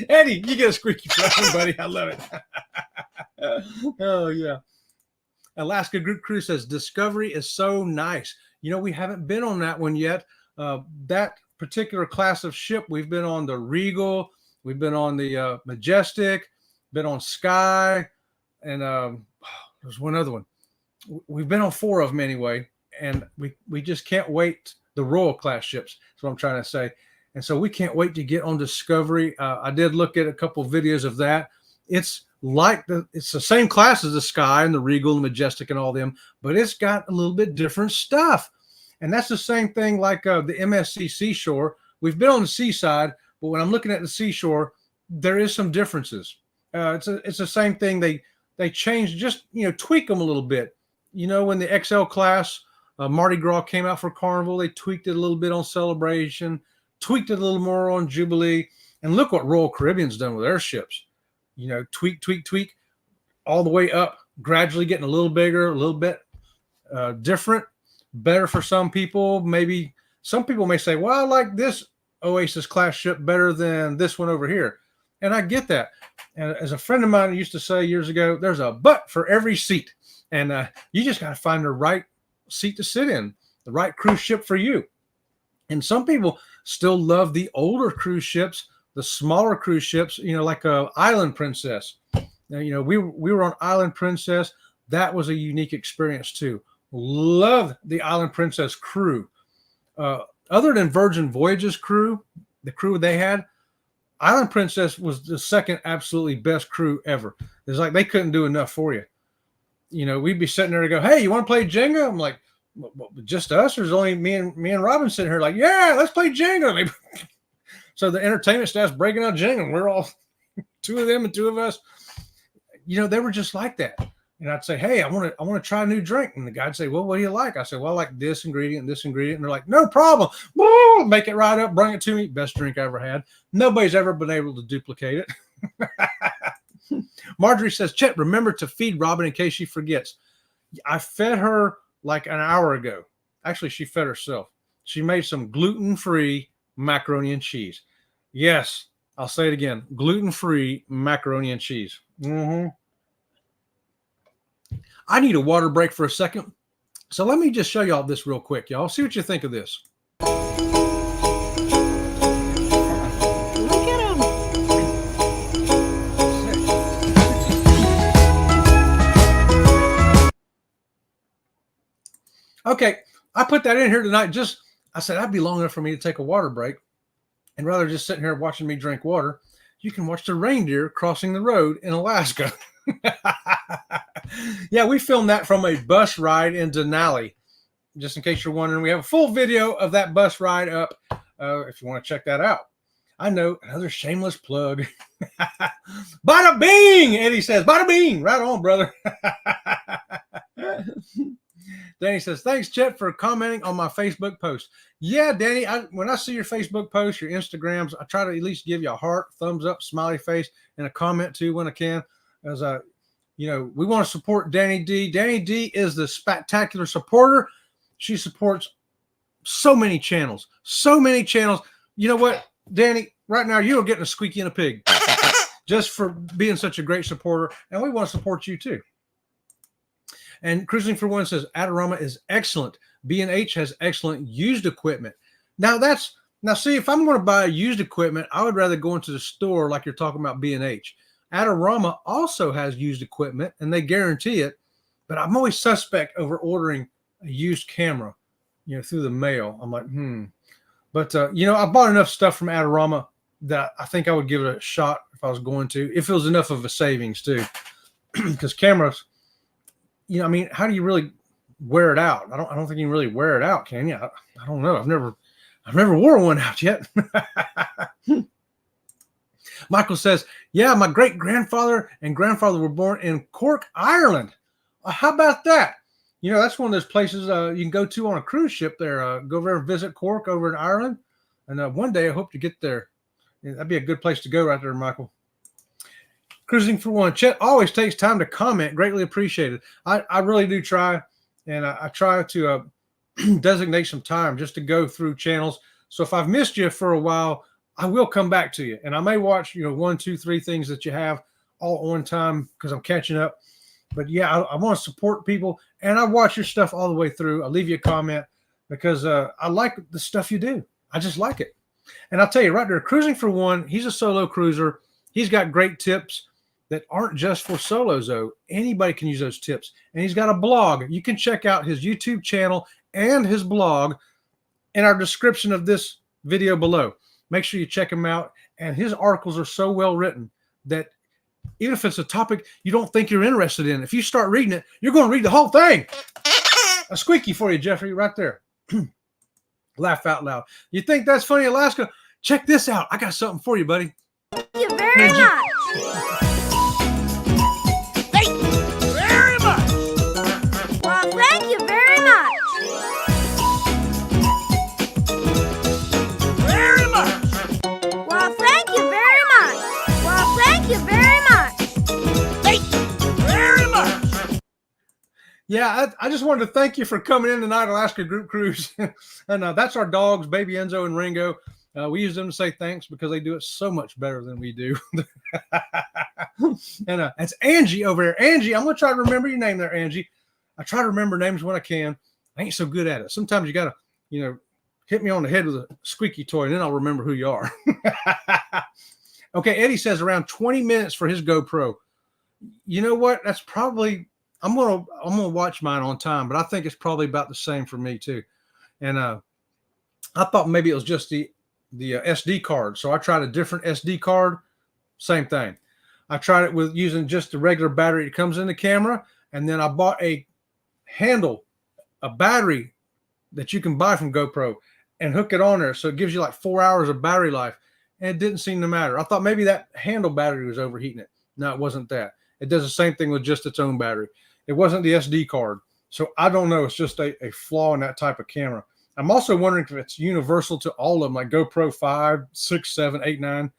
Eddie, you get a squeaky button, buddy. I love it. Oh, yeah. Alaska Group Crew says, Discovery is so nice. You know, we haven't been on that one yet. That particular class of ship, we've been on the Regal, we've been on the Majestic, been on Sky, and there's one other one. We've been on 4 of them anyway, and we just can't wait. The Royal class ships, that's what I'm trying to say. And so we can't wait to get on Discovery. I did look at a couple of videos of that. It's it's the same class as the Sky and the Regal and the Majestic and all them, but it's got a little bit different stuff. And that's the same thing like the MSC Seashore. We've been on the seaside, but when I'm looking at the Seashore, there is some differences. It's the same thing. they change, just, tweak them a little bit. When the XL class, Mardi Gras came out for Carnival, they tweaked it a little bit on Celebration, tweaked it a little more on Jubilee. And look what Royal Caribbean's done with their ships. Tweak, all the way up, gradually getting a little bigger, a little bit different, better for some people. Maybe some people may say, well, I like this Oasis class ship better than this one over here. And I get that. And as a friend of mine used to say years ago, there's a butt for every seat. And you just got to find the right seat to sit in, the right cruise ship for you. And some people still love the older cruise ships, the smaller cruise ships, like Island Princess. Now, we were on Island Princess. That was a unique experience too. Loved the Island Princess crew. Other than Virgin Voyages crew, the crew they had, Island Princess was the second absolutely best crew ever. It's like they couldn't do enough for you. We'd be sitting there and go, hey, you want to play Jenga? I'm like, just us? There's only me and Robin sitting here like, yeah, let's play Jenga. So the entertainment staff's breaking out Jenga. We're all two of them and two of us. They were just like that. And I'd say, hey, I want to try a new drink. And the guy'd say, well, what do you like? I said, well, I like this ingredient and this ingredient. And they're like, no problem. Woo! Make it right up. Bring it to me. Best drink I ever had. Nobody's ever been able to duplicate it. Marjorie says, Chet, remember to feed Robin in case she forgets. I fed her like an hour ago. Actually, she fed herself. She made some gluten-free macaroni and cheese. Yes, I'll say it again. Gluten-free macaroni and cheese. I need a water break for a second. So let me just show y'all this real quick, y'all. See what you think of this. Look at him. Okay, I put that in here tonight. I said, that'd be long enough for me to take a water break. And rather than just sitting here watching me drink water, you can watch the reindeer crossing the road in Alaska. Yeah, we filmed that from a bus ride in Denali. Just in case you're wondering, we have a full video of that bus ride up if you want to check that out. I know, another shameless plug. Bada bing, Eddie says. Bada bing. Right on, brother. Danny says, thanks, Chet, for commenting on my Facebook post. Yeah, Danny, when I see your Facebook posts, your Instagrams, I try to at least give you a heart, thumbs up, smiley face, and a comment too when I can. As we want to support Danny D. Danny D is the spectacular supporter. She supports so many channels. You know what, Danny? Right now, you are getting a squeaky and a pig just for being such a great supporter. And we want to support you too. And Cruising for One says, Adorama is excellent. B&H has excellent used equipment. Now see, if I'm going to buy used equipment, I would rather go into the store like you're talking about B&H. Adorama also has used equipment, and they guarantee it. But I'm always suspect over ordering a used camera, through the mail. I'm like, But, I bought enough stuff from Adorama that I think I would give it a shot if I was going to, if it was enough of a savings too. Because cameras, how do you really wear it out? I don't think you can really wear it out, can you? I don't know. I've never wore one out yet. Michael says, yeah, my great-grandfather and grandfather were born in Cork, Ireland. How about that? That's one of those places you can go to on a cruise ship there. Go over and visit Cork over in Ireland. And one day I hope to get there. Yeah, that'd be a good place to go right there, Michael. Cruising for One. Chet always takes time to comment. Greatly appreciated. I really do try. And I try to designate some time just to go through channels. So if I've missed you for a while, I will come back to you. And I may watch, 1, 2, 3 things that you have all at one time because I'm catching up. But yeah, I want to support people. And I watch your stuff all the way through. I leave you a comment because I like the stuff you do. I just like it. And I'll tell you right there, Cruising for One, he's a solo cruiser. He's got great tips that aren't just for solos, though. Anybody can use those tips. And he's got a blog. You can check out his YouTube channel and his blog in our description of this video below. Make sure you check him out. And his articles are so well written that even if it's a topic you don't think you're interested in, if you start reading it, you're going to read the whole thing. A squeaky for you, Jeffrey, right there. Laugh out loud. You think that's funny, Alaska? Check this out. I got something for you, buddy. Thank you very much. Yeah, I just wanted to thank you for coming in tonight, Alaska Group Cruise. And that's our dogs, Baby Enzo and Ringo. We use them to say thanks because they do it so much better than we do. And it's Angie over here. Angie, I'm going to try to remember your name there, Angie. I try to remember names when I can. I ain't so good at it. Sometimes you got to, hit me on the head with a squeaky toy, and then I'll remember who you are. Okay, Eddie says around 20 minutes for his GoPro. You know what? That's probably... I'm gonna watch mine on time, but I think it's probably about the same for me too. And I thought maybe it was just the SD card, so I tried a different SD card. Same thing. I tried it with using just the regular battery that comes in the camera, and then I bought a battery that you can buy from GoPro and hook it on there, so it gives you like 4 hours of battery life. And it didn't seem to matter. I thought maybe that handle battery was overheating it. No, it wasn't that. It does the same thing with just its own battery. It wasn't the SD card. So I don't know. It's just a flaw in that type of camera. I'm also wondering if it's universal to all of them, like GoPro 5, 6, 7, 8, 9.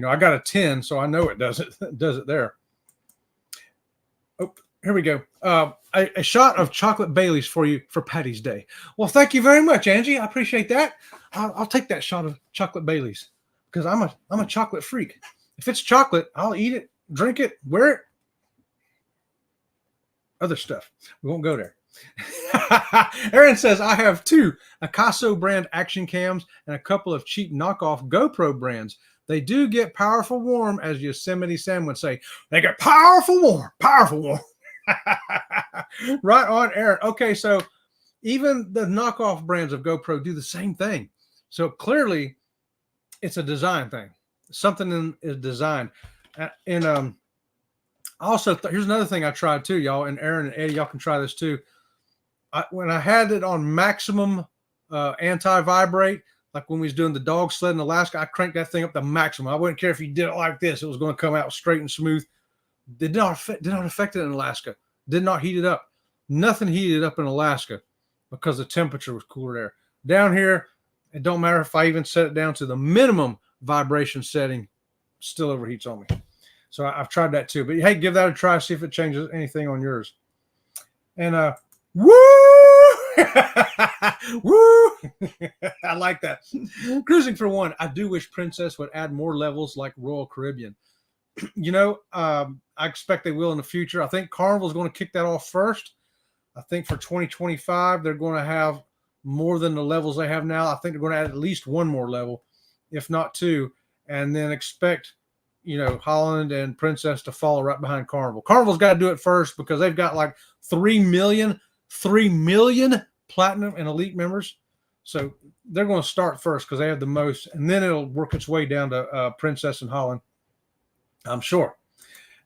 I got a 10, so I know it does it. It does it there. Oh, here we go. A shot of chocolate Baileys for you for Patty's Day. Well, thank you very much, Angie. I appreciate that. I'll take that shot of chocolate Baileys because I'm a chocolate freak. If it's chocolate, I'll eat it, drink it, wear it. Other stuff. We won't go there. Aaron says, I have 2 Akaso brand action cams and a couple of cheap knockoff GoPro brands. They do get powerful warm, as Yosemite Sam would say. They get powerful warm, powerful warm. Right on, Aaron. Okay, so even the knockoff brands of GoPro do the same thing. So clearly, it's a design thing. Something is designed. And also, here's another thing I tried too, y'all, and Aaron and Eddie, y'all can try this too. When I had it on maximum anti-vibrate, like when we was doing the dog sled in Alaska, I cranked that thing up to maximum. I wouldn't care if you did it like this. It was going to come out straight and smooth. Did not affect it in Alaska. Did not heat it up. Nothing heated up in Alaska because the temperature was cooler there. Down here, it don't matter if I even set it down to the minimum vibration setting, still overheats on me. So I've tried that too. But hey, give that a try. See if it changes anything on yours. And woo! Woo! I like that. Cruising for one. I do wish Princess would add more levels like Royal Caribbean. I expect they will in the future. I think Carnival is going to kick that off first. I think for 2025, they're going to have more than the levels they have now. I think they're going to add at least one more level, if not 2, and then expect Holland and Princess to follow right behind Carnival. Carnival's got to do it first because they've got like 3 million platinum and elite members. So they're going to start first because they have the most, and then it'll work its way down to Princess and Holland, I'm sure.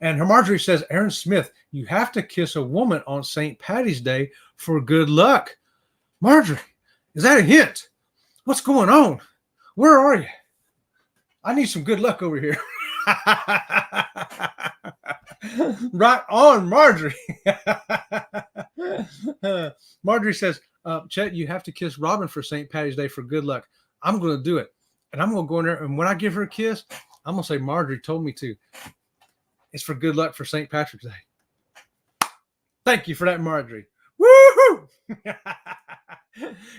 And her Marjorie says, Aaron Smith, you have to kiss a woman on St. Patty's Day for good luck. Marjorie, is that a hint? What's going on? Where are you? I need some good luck over here. Right on, Marjorie. Marjorie says, Chet, you have to kiss Robin for St. Patty's Day for good luck. I'm going to do it. And I'm going to go in there. And when I give her a kiss, I'm going to say, Marjorie told me to. It's for good luck for St. Patrick's Day. Thank you for that, Marjorie. Woohoo!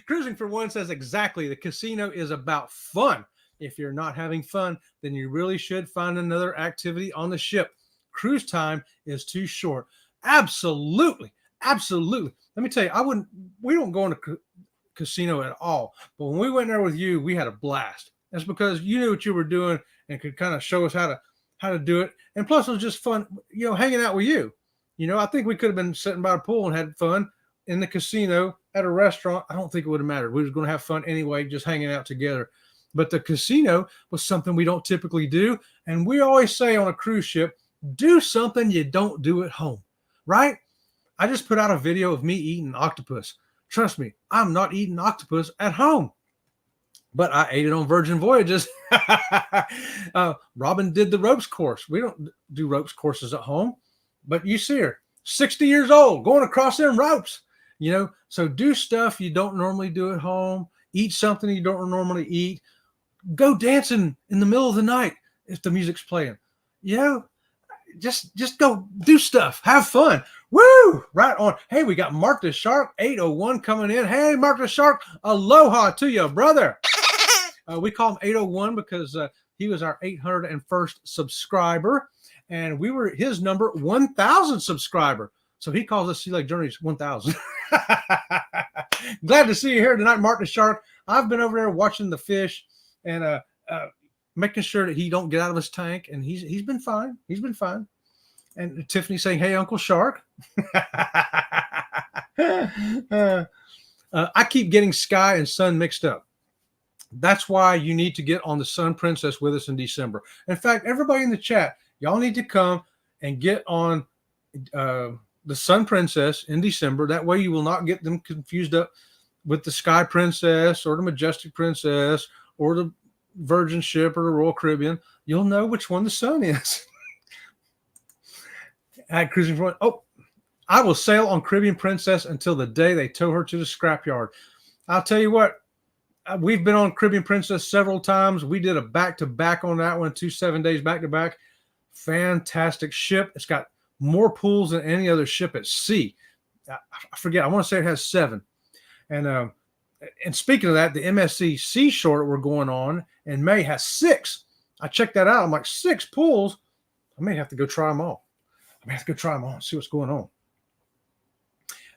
Cruising for one says exactly. The casino is about fun. If you're not having fun, then you really should find another activity on the ship. Cruise time is too short. Absolutely. Absolutely. Let me tell you, we don't go into casino at all. But when we went there with you, we had a blast. That's because you knew what you were doing and could kind of show us how to do it. And plus it was just fun, hanging out with you. I think we could have been sitting by a pool and had fun in the casino at a restaurant. I don't think it would have mattered. We were going to have fun anyway, just hanging out together. But the casino was something we don't typically do. And we always say on a cruise ship, do something you don't do at home, right? I just put out a video of me eating octopus. Trust me, I'm not eating octopus at home. But I ate it on Virgin Voyages. Robin did the ropes course. We don't do ropes courses at home. But you see her, 60 years old, going across them ropes. So do stuff you don't normally do at home. Eat something you don't normally eat. Go dancing in the middle of the night if the music's playing. just go do stuff. Have fun. Woo! Right on. Hey, we got Mark the Shark 801 coming in. Hey, Mark the Shark, aloha to you, brother. We call him 801 because he was our 801st subscriber, and we were his number 1,000 subscriber. So he calls us Sea Lake Journeys 1,000. Glad to see you here tonight, Mark the Shark. I've been over there watching the fish and making sure that he don't get out of his tank, and he's been fine. He's been fine. And Tiffany saying, "Hey, Uncle Shark." I keep getting Sky and Sun mixed up. That's why you need to get on the Sun Princess with us in December. In fact, everybody in the chat, y'all need to come and get on the Sun Princess in December. That way you will not get them confused up with the Sky Princess or the Majestic Princess or the Virgin Ship or the Royal Caribbean. You'll know which one the Sun is. At Cruising Front. Oh, I will sail on Caribbean Princess until the day they tow her to the scrapyard. I'll tell you what, we've been on Caribbean Princess several times. We did a back-to-back on that one, 2 7 days back-to-back. Fantastic ship. It's got more pools than any other ship at sea. I forget. I want to say it has 7. And speaking of that, the MSC Seashore that we're going on in May has 6. I checked that out. I'm like, 6 pools? I may have to go try them all. See what's going on.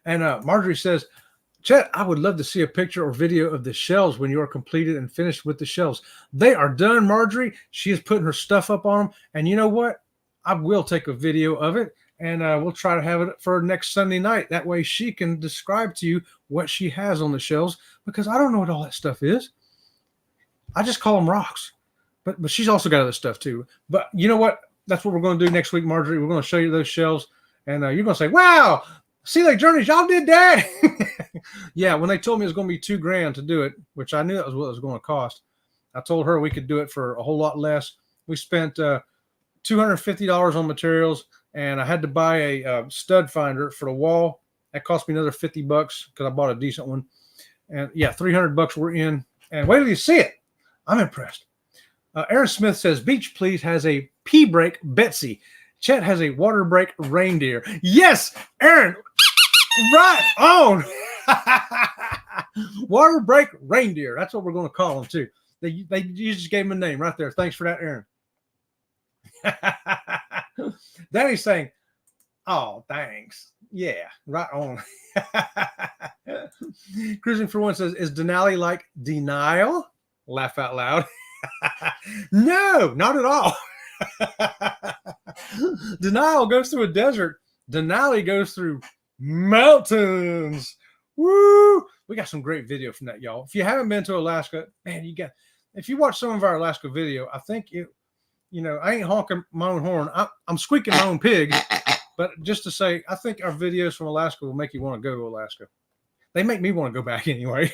And Marjorie says, Chet, I would love to see a picture or video of the shells when you are completed and finished with the shells. They are done, Marjorie. She is putting her stuff up on them. And you know what? I will take a video of it, and we'll try to have it for next Sunday night. That way she can describe to you what she has on the shells, because I don't know what all that stuff is. I just call them rocks. But she's also got other stuff too. But you know what? That's what we're going to do next week, Marjorie. We're going to show you those shells, and you're going to say, wow, Sea Lake Journeys, y'all did that. Yeah, when they told me it was going to be $2,000 to do it, which I knew that was what it was going to cost, I told her we could do it for a whole lot less. We spent $250 on materials, and I had to buy a stud finder for the wall. That cost me another $50 because I bought a decent one. And yeah, $300 we're in. And wait till you see it. I'm impressed. Aaron Smith says, Beach Please has a pee break Betsy. Chet has a water break reindeer. Yes, Aaron, right on. Water break reindeer. That's what we're going to call them too. You just gave him a name right there. Thanks for that, Aaron. Danny's saying, oh, thanks. Yeah, right on. Cruising for One says, is Denali like denial? Laugh out loud. No, not at all. Denial goes through a desert. Denali goes through mountains. Woo! We got some great video from that, y'all. If you haven't been to Alaska, man, if you watch some of our Alaska video, I think I ain't honking my own horn. I'm squeaking my own pig. But just to say, I think our videos from Alaska will make you want to go to Alaska. They make me want to go back anyway.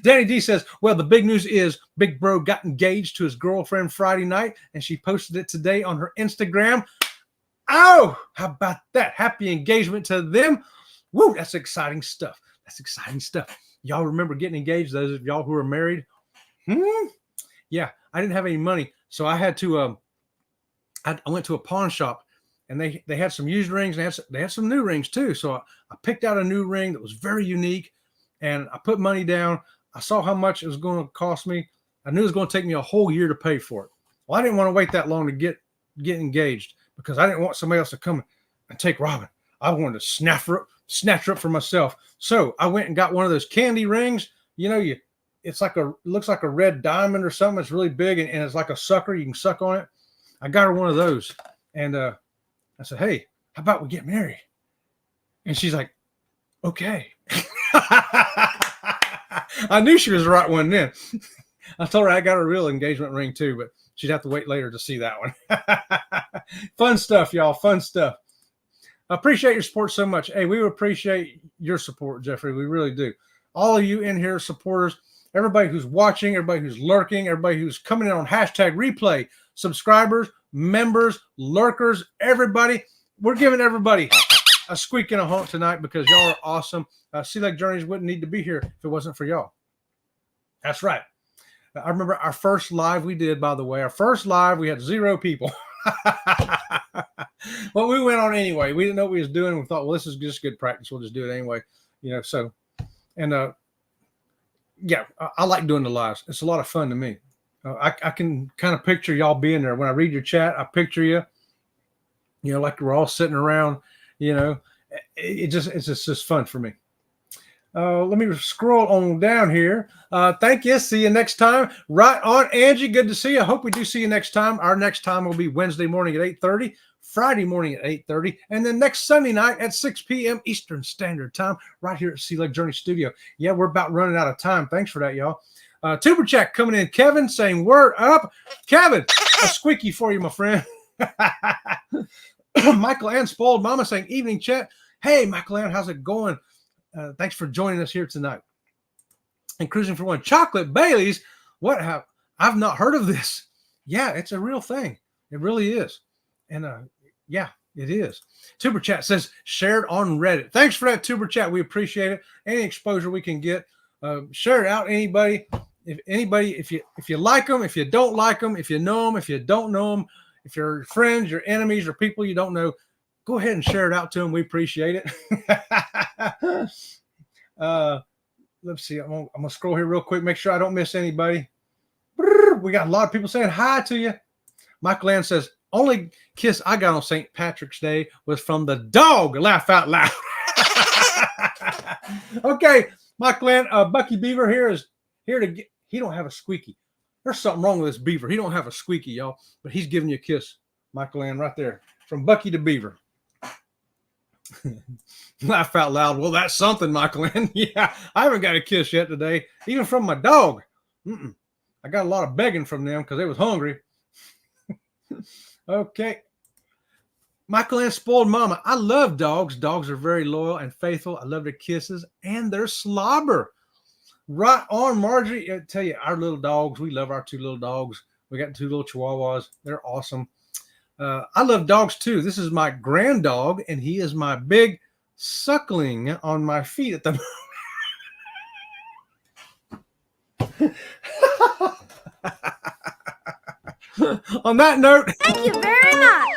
Danny D says, well, the big news is Big Bro got engaged to his girlfriend Friday night, and she posted it today on her Instagram. Oh, how about that? Happy engagement to them. Woo, that's exciting stuff. Y'all remember getting engaged, those of y'all who are married? Yeah, I didn't have any money, so I had to, I went to a pawn shop, and they had some used rings, and they had some new rings too. So I picked out a new ring that was very unique, and I put money down. I saw how much it was going to cost me. I knew it was going to take me a whole year to pay for it. Well, I didn't want to wait that long to get engaged because I didn't want somebody else to come and take Robin. I wanted to snatch her up for myself. So I went and got one of those candy rings. It looks like a red diamond or something. It's really big, and it's like a sucker. You can suck on it. I got her one of those, and I said, hey, how about we get married? And she's like, okay. I knew she was the right one then. I told her I got a real engagement ring too, but she'd have to wait later to see that one. Fun stuff, y'all. Fun stuff. I appreciate your support so much. Hey, we appreciate your support, Jeffrey. We really do. All of you in here, supporters, everybody who's watching, everybody who's lurking, everybody who's coming in on #replay, subscribers, members, lurkers, everybody. We're giving everybody a squeak and a honk tonight because y'all are awesome. Sea Lake Journeys wouldn't need to be here if it wasn't for y'all. That's right. I remember our first live we did, by the way. Our first live, we had 0 people. Well, we went on anyway. We didn't know what we was doing. We thought, well, this is just good practice. We'll just do it anyway. So, and yeah, I like doing the lives. It's a lot of fun to me. I can kind of picture y'all being there. When I read your chat, I picture you, like we're all sitting around, it's just fun for me. Let me scroll on down here. Thank you. See you next time. Right on, Angie. Good to see you. I hope we do see you next time. Our next time will be Wednesday morning at 8:30, Friday morning at 8:30, and then next Sunday night at 6 p.m. Eastern Standard Time, right here at Sea Lake Journey Studio. Yeah, we're about running out of time. Thanks for that, y'all. Tuber Check coming in. Kevin saying, word up. Kevin, a squeaky for you, my friend. Michael Ann Spoiled Mama saying, evening chat. Hey, Michael Ann, how's it going? Thanks for joining us here tonight. And Cruising for One. Chocolate Baileys. I've not heard of this. Yeah, it's a real thing. It really is. And yeah, it is. Tuber Chat says, shared on Reddit. Thanks for that, Tuber Chat. We appreciate it. Any exposure we can get. Share it out. Anybody, if you like them, if you don't like them, if you know them, if you don't know them, if you're friends, your enemies, or people you don't know, go ahead and share it out to them. We appreciate it. Let's see. I'm gonna scroll here real quick. Make sure I don't miss anybody. We got a lot of people saying hi to you. Michael Ann says, only kiss I got on St. Patrick's Day was from the dog. Laugh out loud. Okay, Michael Ann, Bucky Beaver here is here to get. He don't have a squeaky. There's something wrong with this beaver. He don't have a squeaky, y'all. But he's giving you a kiss, Michael Ann, right there. From Bucky to Beaver. Laugh out loud. Well, that's something, Michael Ann. Yeah, I haven't got a kiss yet today, even from my dog. I got a lot of begging from them because they was hungry. Okay. Michael Ann Spoiled Mama. I love dogs. Dogs are very loyal and faithful. I love their kisses and their slobber. Right on, Marjorie. I tell you, our little dogs, we love our two little dogs. We got two little Chihuahuas. They're awesome. I love dogs too. This is my grand dog, and he is my big suckling on my feet at the moment. On that note, thank you very much.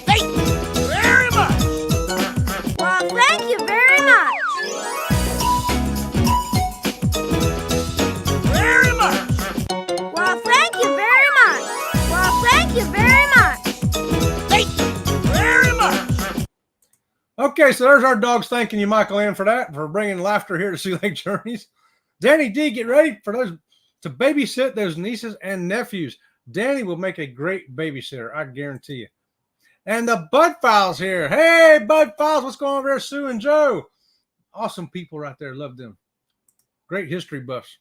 Thank you very much. Well, thank you very much. Very much. Well, thank you very much. Well, thank you very much. Thank you very much. Okay, so there's our dogs thanking you, Michael Ann, for that, for bringing laughter here to Sea Lake Journeys. Danny D, get ready for those to babysit those nieces and nephews. Danny will make a great babysitter, I guarantee you. And the Bud Files here. Hey, Bud Files, what's going on there, Sue and Joe? Awesome people right there. Love them. Great history buffs.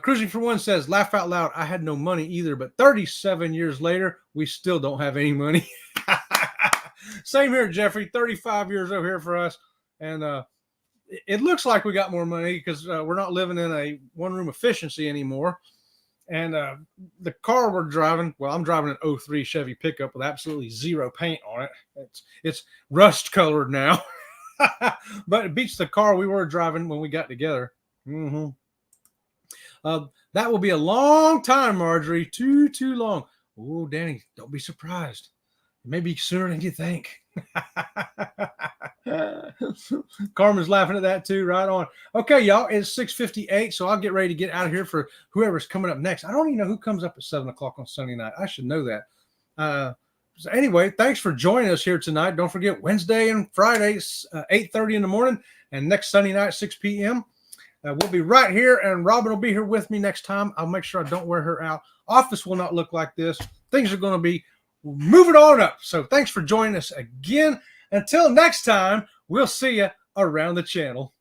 Cruising for One says, laugh out loud. I had no money either, but 37 years later, we still don't have any money. Same here, Jeffrey. 35 years over here for us. And it looks like we got more money because we're not living in a one-room efficiency anymore. And the car we're driving, well, I'm driving an 03 Chevy pickup with absolutely zero paint on it. It's rust colored now. But it beats the car we were driving when we got together. That will be a long time, Marjorie. Too long. Oh, Danny, don't be surprised. Maybe sooner than you think. Carmen's laughing at that too. Right on. Okay, y'all, it's 6:58, so I'll get ready to get out of here for whoever's coming up next. I don't even know who comes up at 7 o'clock on Sunday night. I should know that. So anyway, thanks for joining us here tonight. Don't forget, Wednesday and Fridays, 8:30 in the morning, and next Sunday night, 6 p.m. We'll be right here, and Robin will be here with me next time. I'll make sure I don't wear her out. Office will not look like this. Things are going to be moving on up. So thanks for joining us again. Until next time, we'll see you around the channel.